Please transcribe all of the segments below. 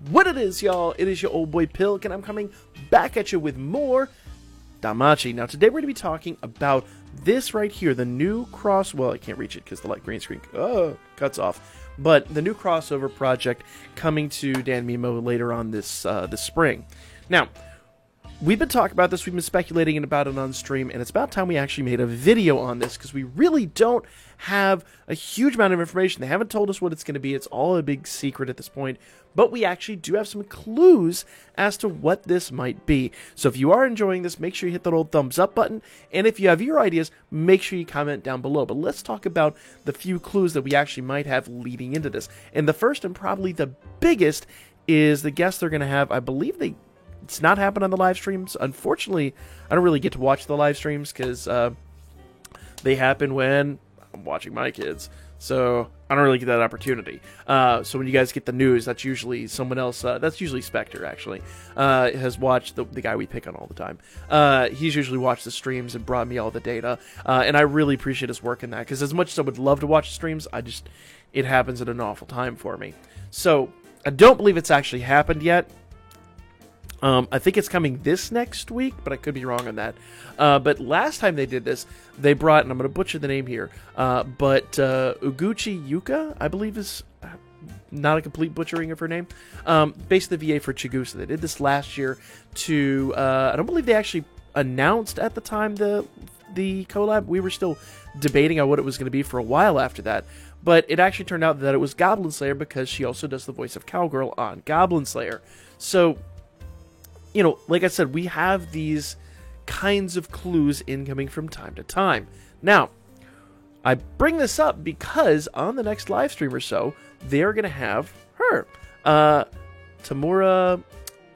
What it is, y'all? It is your old boy Pilk, and I'm coming back at you with more DanMachi. Now, today we're going to be talking about this right here, the new well, I can't reach it because the light green screen cuts off, but the new crossover project coming to DanMimo later on this spring. Now, we've been talking about this, we've been speculating about it on stream, and it's about time we actually made a video on this, because we really don't have a huge amount of information. They haven't told us what it's going to be. It's all a big secret at this point, but we actually do have some clues as to what this might be. So if you are enjoying this, make sure you hit that old thumbs up button, and if you have your ideas, make sure you comment down below. But let's talk about the few clues that we actually might have leading into this. And the first and probably the biggest is the guest they're going to have. I believe it's not happened on the live streams. Unfortunately, I don't really get to watch the live streams because they happen when I'm watching my kids. So I don't really get that opportunity. So when you guys get the news, that's usually someone else. That's usually Spectre, actually, has watched the guy we pick on all the time. He's usually watched the streams and brought me all the data. And I really appreciate his work in that, because as much as I would love to watch the streams, it happens at an awful time for me. So I don't believe it's actually happened yet. I think it's coming this next week, but I could be wrong on that. But last time they did this, they brought, and I'm going to butcher the name here, but Uguchi Yuka, I believe is not a complete butchering of her name, basically the VA for Chigusa. They did this last year to, I don't believe they actually announced at the time the collab. We were still debating on what it was going to be for a while after that. But it actually turned out that it was Goblin Slayer, because she also does the voice of Cowgirl on Goblin Slayer. So, you know, like I said, we have these kinds of clues incoming from time to time. Now, I bring this up because on the next live stream or so, they're going to have her. Tamura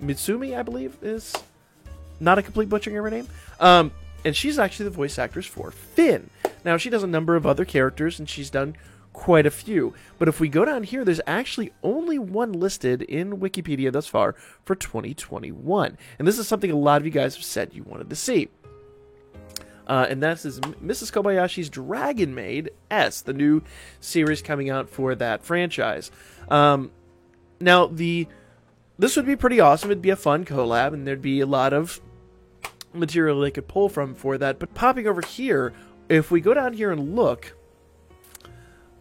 Mitsumi, I believe, is not a complete butchering of her name. And she's actually the voice actress for Finn. Now, she does a number of other characters, and she's done quite a few. But if we go down here, there's actually only one listed in Wikipedia thus far for 2021. And this is something a lot of you guys have said you wanted to see. And that's Mrs. Kobayashi's Dragon Maid S, the new series coming out for that franchise. Now, this would be pretty awesome. It'd be a fun collab, and there'd be a lot of material they could pull from for that. But popping over here, if we go down here and look,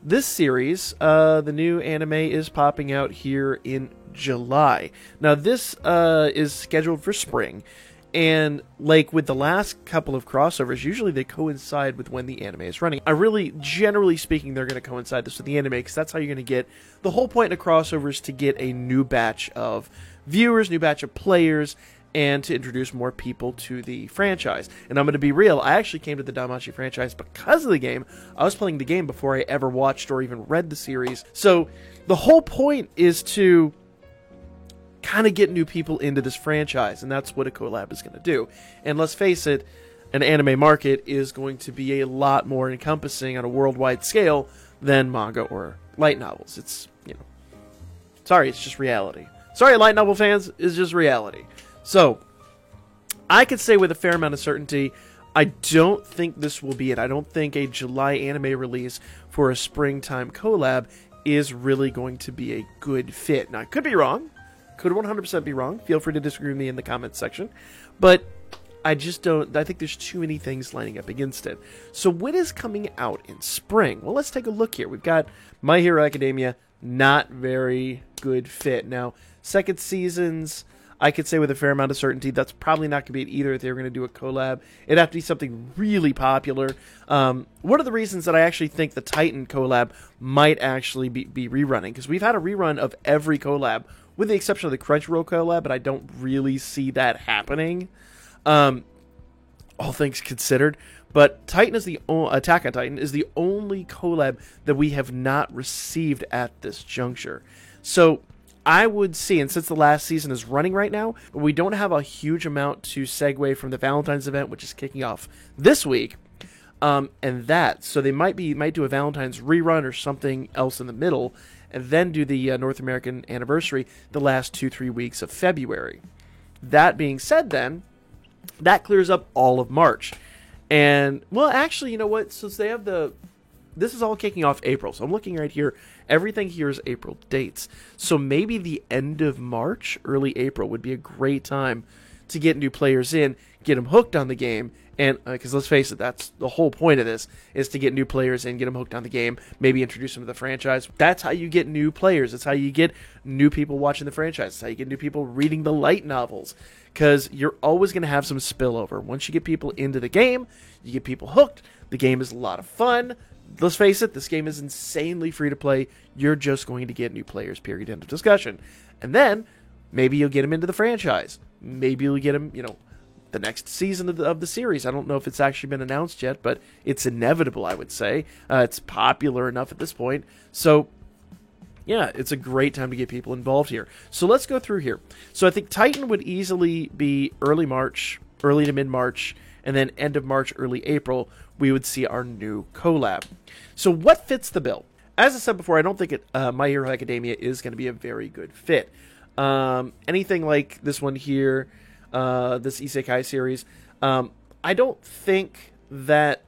this series, the new anime, is popping out here in July. Now, this is scheduled for spring, and like with the last couple of crossovers, usually they coincide with when the anime is running. Generally speaking, they're going to coincide this with the anime, because that's how you're going to get the whole point of crossovers, to get a new batch of viewers, new batch of players, and to introduce more people to the franchise. And I'm going to be real, I actually came to the DanMachi franchise because of the game. I was playing the game before I ever watched or even read the series. So the whole point is to kind of get new people into this franchise, and that's what a collab is going to do. And let's face it, an anime market is going to be a lot more encompassing on a worldwide scale than manga or light novels. It's, sorry, it's just reality. Sorry, light novel fans, it's just reality. So, I could say with a fair amount of certainty, I don't think this will be it. I don't think a July anime release for a springtime collab is really going to be a good fit. Now, I could be wrong. Could 100% be wrong. Feel free to disagree with me in the comments section. But I just don't. I think there's too many things lining up against it. So, what is coming out in spring? Well, let's take a look here. We've got My Hero Academia, not very good fit. Now, second seasons, I could say with a fair amount of certainty that's probably not going to be it either if they were going to do a collab. It'd have to be something really popular. One of the reasons that I actually think the Titan collab might actually be rerunning, because we've had a rerun of every collab, with the exception of the Crunchyroll collab, but I don't really see that happening, all things considered. But Titan is Attack on Titan is the only collab that we have not received at this juncture. So I would see, and since the last season is running right now, but we don't have a huge amount to segue from the Valentine's event, which is kicking off this week, so they might do a Valentine's rerun or something else in the middle, and then do the North American anniversary the last 2-3 weeks of February. That being said, then, that clears up all of March. And, well, actually, you know what? Since they have the this is all kicking off April. So I'm looking right here. Everything here is April dates. So maybe the end of March, early April would be a great time to get new players in, get them hooked on the game. And because let's face it, that's the whole point of this, is to get new players in, get them hooked on the game, maybe introduce them to the franchise. That's how you get new players. That's how you get new people watching the franchise. That's how you get new people reading the light novels. Because you're always going to have some spillover. Once you get people into the game, you get people hooked. The game is a lot of fun. Let's face it, this game is insanely free to play. You're just going to get new players, period, end of discussion. And then, maybe you'll get them into the franchise. Maybe you'll get them, the next season of the series. I don't know if it's actually been announced yet, but it's inevitable, I would say. It's popular enough at this point. So, yeah, it's a great time to get people involved here. So let's go through here. So I think Titan would easily be early March, early to mid-March, and then end of March, early April, we would see our new collab. So what fits the bill? As I said before, I don't think My Hero Academia is going to be a very good fit. Anything like this one here, this Isekai series, I don't think that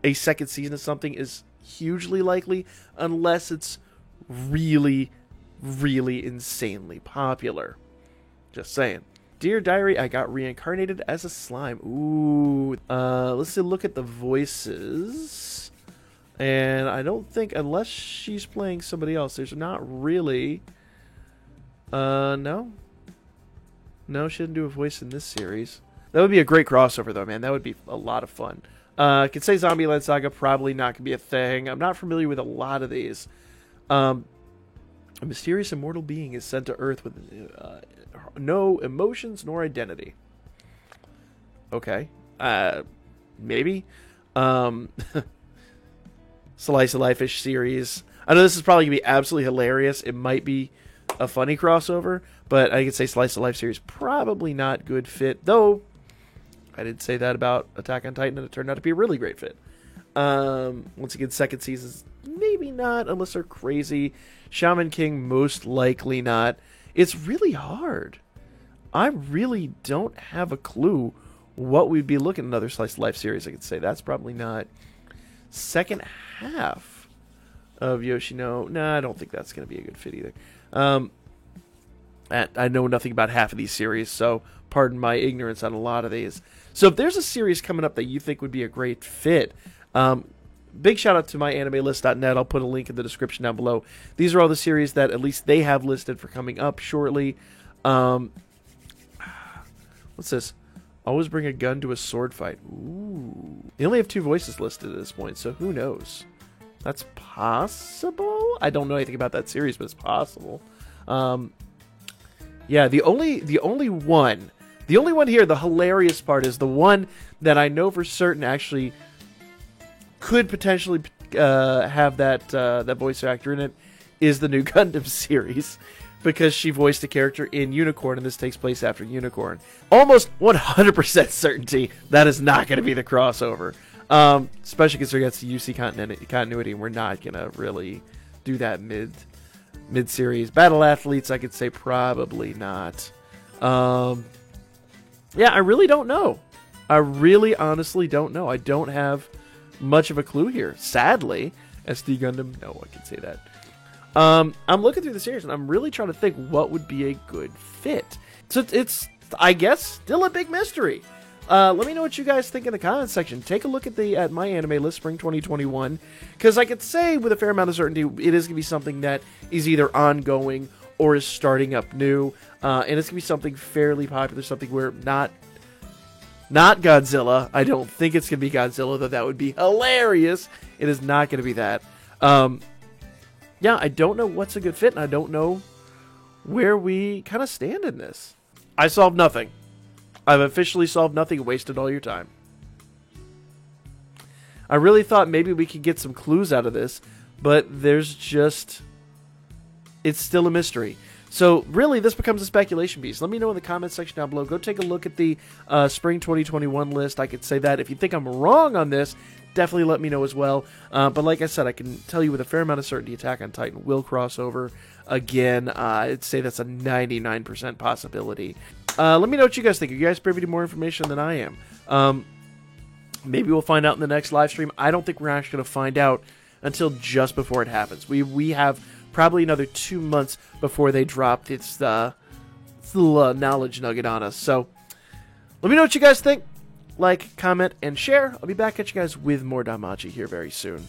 a second season of something is hugely likely unless it's really, really insanely popular. Just saying. Dear Diary, I got reincarnated as a slime. Ooh. Let's look at the voices. And I don't think, unless she's playing somebody else, there's not really... No. No, she didn't do a voice in this series. That would be a great crossover, though, man. That would be a lot of fun. I could say Zombieland Saga, probably not going to be a thing. I'm not familiar with a lot of these. A mysterious immortal being is sent to Earth with no emotions nor identity. Okay. Maybe. Slice of Life-ish series. I know this is probably going to be absolutely hilarious. It might be a funny crossover, but I could say Slice of Life series, probably not good fit. Though, I did say that about Attack on Titan, and it turned out to be a really great fit. Once again, second seasons, maybe not, unless they're crazy. Shaman King, most likely not. It's really hard. I really don't have a clue what we'd be looking at another Slice of Life series. I could say that's probably not. Second half of Yoshino, I don't think that's going to be a good fit either. I know nothing about half of these series, so pardon my ignorance on a lot of these. So if there's a series coming up that you think would be a great fit, big shout out to myanimelist.net. I'll put a link in the description down below. These are all the series that at least they have listed for coming up shortly. What's this? Always bring a gun to a sword fight. Ooh. They only have 2 voices listed at this point, so who knows? That's possible? I don't know anything about that series, but it's possible. Yeah, the only one here, the hilarious part is the one that I know for certain actually could potentially have that voice actor in it is the new Gundam series, because she voiced a character in Unicorn, and this takes place after Unicorn. Almost 100% certainty that is not going to be the crossover. Especially considering that's the UC continuity, and we're not going to really do that mid-series. Battle Athletes, I could say probably not. Yeah, I really don't know. I really honestly don't know. I don't have much of a clue here. Sadly, SD Gundam, no, I can say that. I'm looking through the series, and I'm really trying to think what would be a good fit. So it's, I guess, still a big mystery. Let me know what you guys think in the comments section. Take a look at my anime list, Spring 2021, because I could say with a fair amount of certainty it is going to be something that is either ongoing or is starting up new, and it's going to be something fairly popular, something where not Godzilla. I don't think it's going to be Godzilla, though that would be hilarious. It is not going to be that. Yeah, I don't know what's a good fit, and I don't know where we kind of stand in this. I solved nothing. I've officially solved nothing and wasted all your time. I really thought maybe we could get some clues out of this, but there's just... It's still a mystery. So, really, this becomes a speculation piece. Let me know in the comments section down below. Go take a look at the Spring 2021 list. I could say that. If you think I'm wrong on this, definitely let me know as well. But like I said, I can tell you with a fair amount of certainty Attack on Titan will cross over again. I'd say that's a 99% possibility. Let me know what you guys think. Are you guys privy to more information than I am? Maybe we'll find out in the next live stream. I don't think we're actually going to find out until just before it happens. We have probably another 2 months before they drop its little knowledge nugget on us. So let me know what you guys think. Like, comment, and share. I'll be back at you guys with more Danmachi here very soon.